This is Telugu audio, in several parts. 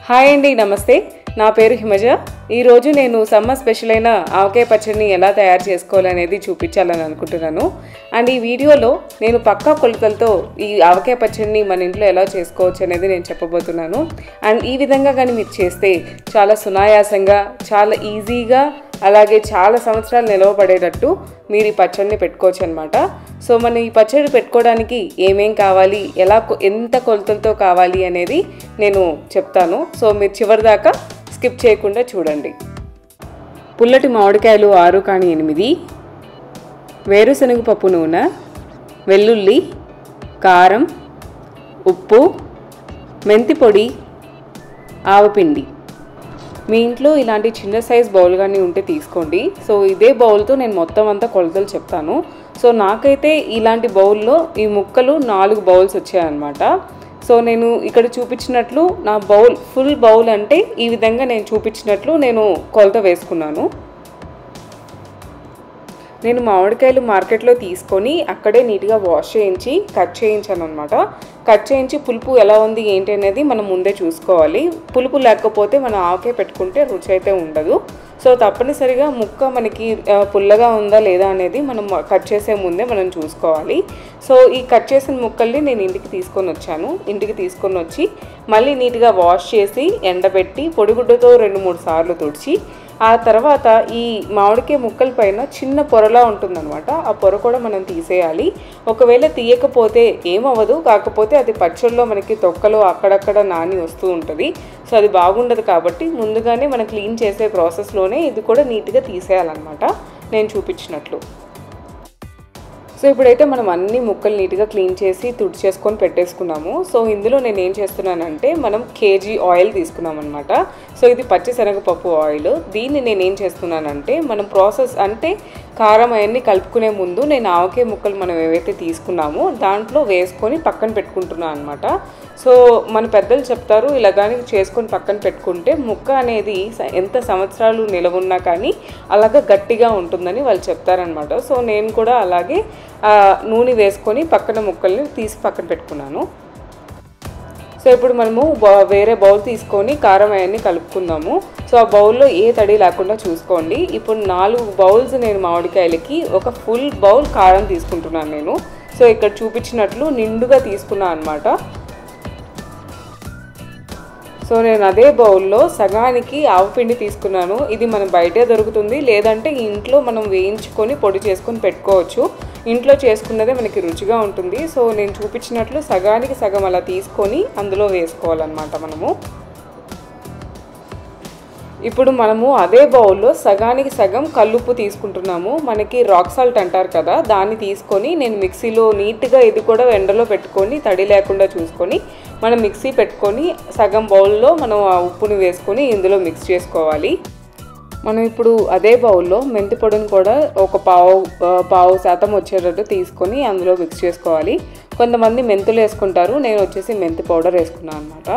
హాయ్ అండి, నమస్తే. నా పేరు హిమజ. ఈరోజు నేను సమ్మర్ స్పెషల్ అయిన ఆవకాయ పచ్చడిని ఎలా తయారు చేసుకోవాలనేది చూపించాలని అనుకుంటున్నాను. అండ్ ఈ వీడియోలో నేను పక్కా కొలతలతో ఈ ఆవకాయ పచ్చడిని మన ఇంట్లో ఎలా చేసుకోవచ్చు అనేది నేను చెప్పబోతున్నాను. అండ్ ఈ విధంగా కానీ మీరు చేస్తే చాలా సునాయాసంగా, చాలా ఈజీగా, అలాగే చాలా సంవత్సరాలు నిలవబడేటట్టు మీరు ఈ పచ్చడిని పెట్టుకోవచ్చు అనమాట. సో మనం ఈ పచ్చడి పెట్టుకోవడానికి ఏమేం కావాలి, ఎంత కొలతలతో కావాలి అనేది నేను చెప్తాను. సో మీరు చివరి దాకా స్కిప్ చేయకుండా చూడండి. పుల్లటి మామిడికాయలు 6 కానీ 8, వేరుశనగ పప్పు నూనె, వెల్లుల్లి, కారం, ఉప్పు, మెంతి పొడి, ఆవపిండి. మీ ఇంట్లో ఇలాంటి చిన్న సైజ్ బౌల్ కానీ ఉంటే తీసుకోండి. సో ఇదే బౌల్తో నేను మొత్తం అంతా కొలతలు చెప్తాను. సో నాకైతే ఇలాంటి బౌల్లో ఈ ముక్కలు 4 బౌల్స్ వచ్చాయన్నమాట. సో నేను ఇక్కడ చూపించినట్లు నా ఫుల్ బౌల్ అంటే ఈ విధంగా నేను చూపించినట్లు నేను కొలత వేసుకున్నాను. నేను మామిడికాయలు మార్కెట్లో తీసుకొని అక్కడే నీట్గా వాష్ చేయించి కట్ చేయించాను అనమాట. కట్ చేయించి పులుపు ఎలా ఉంది ఏంటి అనేది మనం ముందే చూసుకోవాలి. పులుపు లేకపోతే మనం ఆవకాయ పెట్టుకుంటే రుచి అయితే ఉండదు. సో తప్పనిసరిగా ముక్క మనకి పుల్లగా ఉందా లేదా అనేది మనం కట్ చేసే ముందే మనం చూసుకోవాలి. సో ఈ కట్ చేసిన ముక్కల్ని నేను ఇంటికి తీసుకొని వచ్చాను. ఇంటికి తీసుకొని వచ్చి మళ్ళీ నీట్గా వాష్ చేసి ఎండబెట్టి పొడిగుడ్డతో 2-3 సార్లు తుడిచి, ఆ తర్వాత ఈ మామిడికాయ ముక్కల పైన చిన్న పొరలా ఉంటుందన్నమాట. ఆ పొర కూడా మనం తీసేయాలి. ఒకవేళ తీయకపోతే ఏమవ్వదు, కాకపోతే అది పచ్చళ్ళలో మనకి తొక్కలో అక్కడక్కడ నాని వస్తూ ఉంటుంది. సో అది బాగుండదు. కాబట్టి ముందుగానే మనం క్లీన్ చేసే ప్రాసెస్లోనే ఇది కూడా నీట్గా తీసేయాలన్నమాట, నేను చూపించినట్లు. సో ఇప్పుడైతే మనం అన్ని ముక్కలు నీట్గా క్లీన్ చేసి తుడిచేసుకొని పెట్టేసుకున్నాము. సో ఇందులో నేను ఏం చేస్తున్నానంటే మనం కేజీ ఆయిల్ తీసుకున్నాం అనమాట. సో ఇది పచ్చిశనగపప్పు ఆయిల్. దీన్ని నేను ఏం చేస్తున్నానంటే మనం ప్రాసెస్ అంటే కారం అవన్నీ కలుపుకునే ముందు నేను ఆవకాయ ముక్కలు మనం ఏవైతే తీసుకున్నామో దాంట్లో వేసుకొని పక్కన పెట్టుకుంటున్నాను అనమాట. సో మన పెద్దలు చెప్తారు, ఇలాగానే చేసుకొని పక్కన పెట్టుకుంటే ముక్క అనేది ఎంత సంవత్సరాలు నిలవున్నా కానీ అలాగా గట్టిగా ఉంటుందని వాళ్ళు చెప్తారనమాట. సో నేను కూడా అలాగే నూనె వేసుకొని పక్కన ముక్కల్ని తీసి పక్కన పెట్టుకున్నాను. సో ఇప్పుడు మనము వేరే బౌల్ తీసుకొని కారం అవన్నీ కలుపుకుందాము. సో ఆ బౌల్లో ఏ తడి లేకుండా చూసుకోండి. ఇప్పుడు 4 బౌల్స్ నేను మామిడికాయలకి ఒక ఫుల్ బౌల్ కారం తీసుకుంటున్నాను నేను. సో ఇక్కడ చూపించినట్లు నిండుగా తీసుకున్నాను అనమాట. సో నేను అదే బౌల్లో సగానికి ఆవపిండి తీసుకున్నాను. ఇది మనం బయటే దొరుకుతుంది, లేదంటే ఇంట్లో మనం వేయించుకొని పొడి చేసుకొని పెట్టుకోవచ్చు. ఇంట్లో చేసుకున్నదే మనకి రుచిగా ఉంటుంది. సో నేను చూపించినట్లు సగానికి సగం అలా తీసుకొని అందులో వేసుకోవాలన్నమాట మనము. ఇప్పుడు మనము అదే బౌల్లో సగానికి సగం కల్లుప్పు తీసుకుంటున్నాము. మనకి రాక్ సాల్ట్ అంటారు కదా, దాన్ని తీసుకొని నేను మిక్సీలో నీట్గా ఇది కూడా ఎండలో పెట్టుకొని తడి లేకుండా చూసుకొని మనం మిక్సీ పెట్టుకొని సగం బౌల్లో మనం ఆ ఉప్పుని వేసుకొని ఇందులో మిక్స్ చేసుకోవాలి. మనం ఇప్పుడు అదే బౌల్లో మెంతి పొడిని కూడా ఒక పావు శాతం వచ్చేటట్టు తీసుకొని అందులో మిక్స్ చేసుకోవాలి. కొంతమంది మెంతులు వేసుకుంటారు, నేను వచ్చేసి మెంతి పౌడర్ వేసుకున్నాను అనమాట.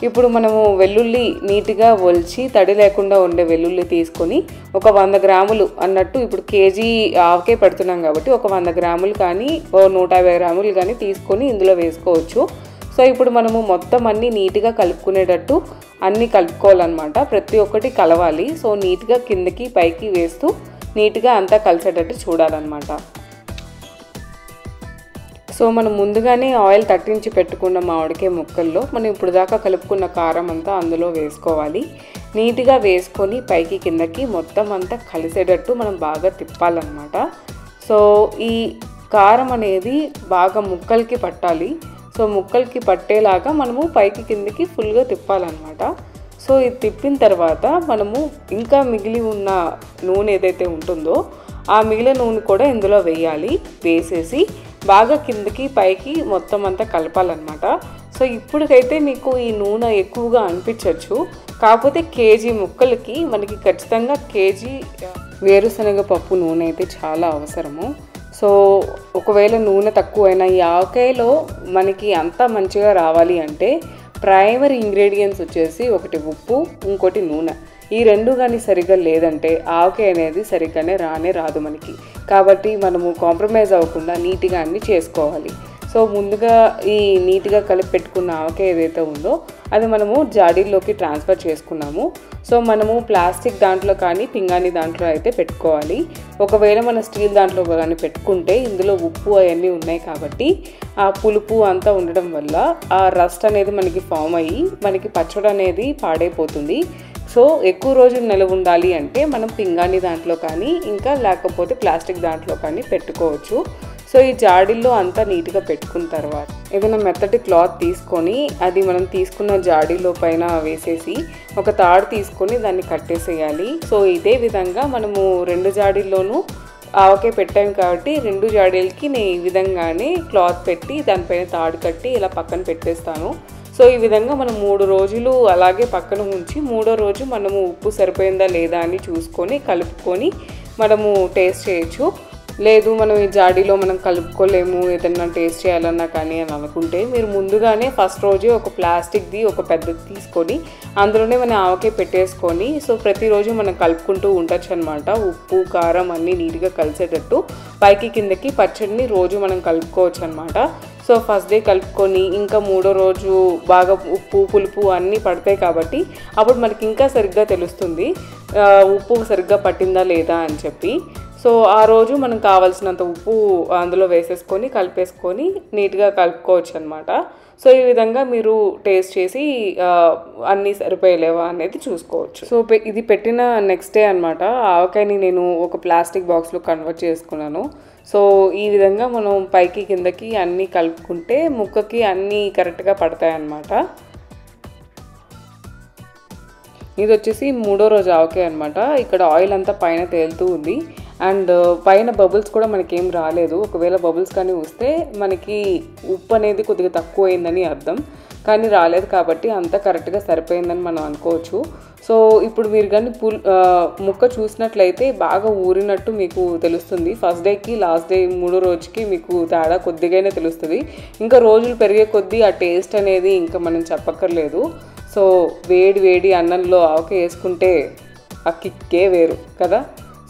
ఇప్పుడు మనము వెల్లుల్లి నీట్గా ఒలిచి తడి లేకుండా ఉండే వెల్లుల్లి తీసుకొని ఒక 100 గ్రాములు అన్నట్టు, ఇప్పుడు కేజీ ఆవకాయ పెడుతున్నాం కాబట్టి ఒక 100 గ్రాములు కానీ 150 గ్రాములు కానీ తీసుకొని ఇందులో వేసుకోవచ్చు. సో ఇప్పుడు మనము మొత్తం అన్నీ నీట్గా కలుపుకునేటట్టు అన్నీ కలుపుకోవాలన్నమాట. ప్రతి ఒక్కటి కలవాలి. సో నీట్గా కిందకి పైకి వేస్తూ నీట్గా అంతా కలిసేటట్టు చూడాలన్నమాట. సో మనం ముందుగానే ఆయిల్ తట్టించి పెట్టుకున్న మామిడికాయ ముక్కల్లో మనం ఇప్పుడు దాకా కలుపుకున్న కారం అంతా అందులో వేసుకోవాలి. నీట్గా వేసుకొని పైకి కిందకి మొత్తం అంతా కలిసేటట్టు మనం బాగా తిప్పాలన్నమాట. సో ఈ కారం అనేది బాగా ముక్కలకి పట్టాలి. సో ముక్కలకి పట్టేలాగా మనము పైకి కిందకి ఫుల్గా తిప్పాలన్నమాట. సో ఇది తిప్పిన తర్వాత మనము ఇంకా మిగిలి ఉన్న నూనె ఏదైతే ఉంటుందో ఆ మిగిలిన నూనె కూడా ఇందులో వేయాలి. వేసేసి బాగా కిందకి పైకి మొత్తం అంతా కలపాలన్నమాట. సో ఇప్పటికైతే మీకు ఈ నూనె ఎక్కువగా అనిపించవచ్చు, కాకపోతే కేజీ ముక్కలకి మనకి ఖచ్చితంగా కేజీ వేరుశనగ పప్పు నూనె అయితే చాలా అవసరము. సో ఒకవేళ నూనె తక్కువైనా ఈ ఆవకాయలో మనకి అంతా మంచిగా రావాలి అంటే ప్రైమరీ ఇంగ్రీడియంట్స్ వచ్చేసి ఒకటి ఉప్పు, ఇంకోటి నూనె. ఈ రెండు కానీ సరిగ్గా లేదంటే ఆవకాయ అనేది సరిగ్గానే రాదు మనకి. కాబట్టి మనము కాంప్రమైజ్ అవ్వకుండా నీట్గా అన్నీ చేసుకోవాలి. సో ముందుగా ఈ నీట్గా కలిపి పెట్టుకున్న ఆవకాయ ఏదైతే ఉందో అది మనము జాడీల్లోకి ట్రాన్స్ఫర్ చేసుకున్నాము. సో మనము ప్లాస్టిక్ దాంట్లో కానీ పింగాణి దాంట్లో అయితే పెట్టుకోవాలి. ఒకవేళ మన స్టీల్ దాంట్లో కానీ పెట్టుకుంటే ఇందులో ఉప్పు అవన్నీ ఉన్నాయి కాబట్టి ఆ పులుపు అంతా ఉండడం వల్ల ఆ రస్ట్ అనేది మనకి ఫామ్ అయ్యి మనకి పచ్చడి అనేది పాడైపోతుంది. సో ఎక్కువ రోజులు నిలవ ఉండాలి అంటే మనం పింగాణి దాంట్లో కానీ ఇంకా లేకపోతే ప్లాస్టిక్ దాంట్లో కానీ పెట్టుకోవచ్చు. సో ఈ జాడీల్లో అంతా నీట్గా పెట్టుకున్న తర్వాత ఏదైనా మెత్తటి క్లాత్ తీసుకొని అది మనం తీసుకున్న జాడీలో పైన వేసేసి ఒక తాడు తీసుకొని దాన్ని కట్టేసేయాలి. సో ఇదే విధంగా మనము 2 జాడీల్లోనూ ఆవకాయ పెట్టాము కాబట్టి 2 జాడీలకి నేను ఈ విధంగానే క్లాత్ పెట్టి దానిపైన తాడు కట్టి ఇలా పక్కన పెట్టేస్తాను. సో ఈ విధంగా మనం 3 రోజులు అలాగే పక్కన ఉంచి 3వ రోజు మనము ఉప్పు సరిపోయిందా లేదా అని చూసుకొని కలుపుకొని మనము టేస్ట్ చేయొచ్చు. లేదు మనం ఈ జాడీలో మనం కలుపుకోలేము ఏదన్నా టేస్ట్ చేయాలన్నా కానీ అని అనుకుంటే మీరు ముందుగానే ఫస్ట్ రోజే ఒక ప్లాస్టిక్ది ఒక పెద్దది తీసుకొని అందులోనే మనం ఆవకాయ పెట్టేసుకొని సో ప్రతిరోజు మనం కలుపుకుంటూ ఉండొచ్చు అనమాట. ఉప్పు కారం అన్నీ నీట్గా కలిసేటట్టు పైకి కిందకి పచ్చడిని రోజు మనం కలుపుకోవచ్చు అనమాట. సో ఫస్ట్ డే కలుపుకొని ఇంకా 3వ రోజు బాగా ఉప్పు పులుపు అన్నీ పడతాయి కాబట్టి అప్పుడు మనకి ఇంకా సరిగ్గా తెలుస్తుంది ఉప్పు సరిగ్గా పట్టిందా లేదా అని చెప్పి. సో ఆ రోజు మనం కావాల్సినంత ఉప్పు అందులో వేసేసుకొని కలిపేసుకొని నీట్గా కలుపుకోవచ్చు అనమాట. సో ఈ విధంగా మీరు టేస్ట్ చేసి అన్నీ సరిపోయలేవా అనేది చూసుకోవచ్చు. సో ఇది పెట్టిన నెక్స్ట్ డే అనమాట ఆవకాయని నేను ఒక ప్లాస్టిక్ బాక్స్లో కన్వర్ట్ చేసుకున్నాను. సో ఈ విధంగా మనం పైకి కిందకి అన్నీ కలుపుకుంటే ముక్కకి అన్నీ కరెక్ట్గా పడతాయి అన్నమాట. ఇది వచ్చేసి 3వ రోజు ఆవకాయ అనమాట. ఇక్కడ ఆయిల్ అంతా పైన తేలుతూ ఉంది అండ్ పైన బబుల్స్ కూడా మనకేం రాలేదు. ఒకవేళ బబుల్స్ కానీ వస్తే మనకి ఉప్పు అనేది కొద్దిగా తక్కువ అయిందని అర్థం, కానీ రాలేదు కాబట్టి అంతా కరెక్ట్గా సరిపోయిందని మనం అనుకోవచ్చు. సో ఇప్పుడు మీరు కానీ ముక్క చూసినట్లయితే బాగా ఊరినట్టు మీకు తెలుస్తుంది. ఫస్ట్ డేకి లాస్ట్ డే 3వ రోజుకి మీకు తేడా కొద్దిగానే తెలుస్తుంది. ఇంకా రోజులు పెరిగే కొద్దీ ఆ టేస్ట్ అనేది ఇంకా మనం చెప్పక్కర్లేదు. సో వేడి వేడి అన్నంలో ఆవకాయ వేసుకుంటే ఆ కిక్కే వేరు కదా.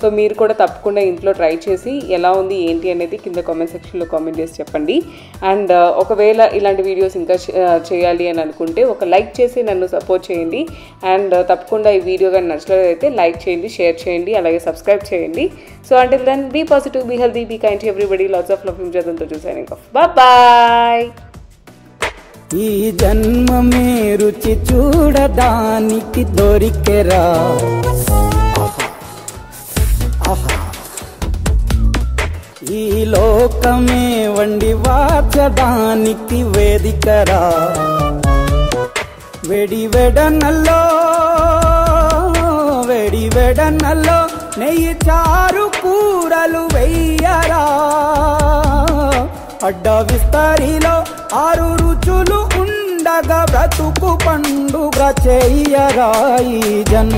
సో మీరు కూడా తప్పకుండా ఇంట్లో ట్రై చేసి ఎలా ఉంది ఏంటి అనేది కింద కామెంట్ సెక్షన్లో కామెంట్ చేసి చెప్పండి. అండ్ ఒకవేళ ఇలాంటి వీడియోస్ ఇంకా చేయాలి అని అనుకుంటే ఒక లైక్ చేసి నన్ను సపోర్ట్ చేయండి. అండ్ తప్పకుండా ఈ వీడియో కానీ నచ్చలేదైతే లైక్ చేయండి, షేర్ చేయండి, అలాగే సబ్స్క్రైబ్ చేయండి. So until then be positive, be healthy, be kind to everybody. Lots of love. జదంతో సైనింగ్ ఆఫ్. బాయ్. ఈ జన్మమే రుచి చూడడానికి దొరికెరా, ఈ లోకమే వండి వాచడానికి వేదికరా. వేడి వెడనల్లో నెయ్యి చారు కూరలు వెయ్యరా. అడ్డ విస్తరిలో 6 రుచులు ఉండగా బ్రతుకు పండుగ చెయ్యరా. ఈ జన్మ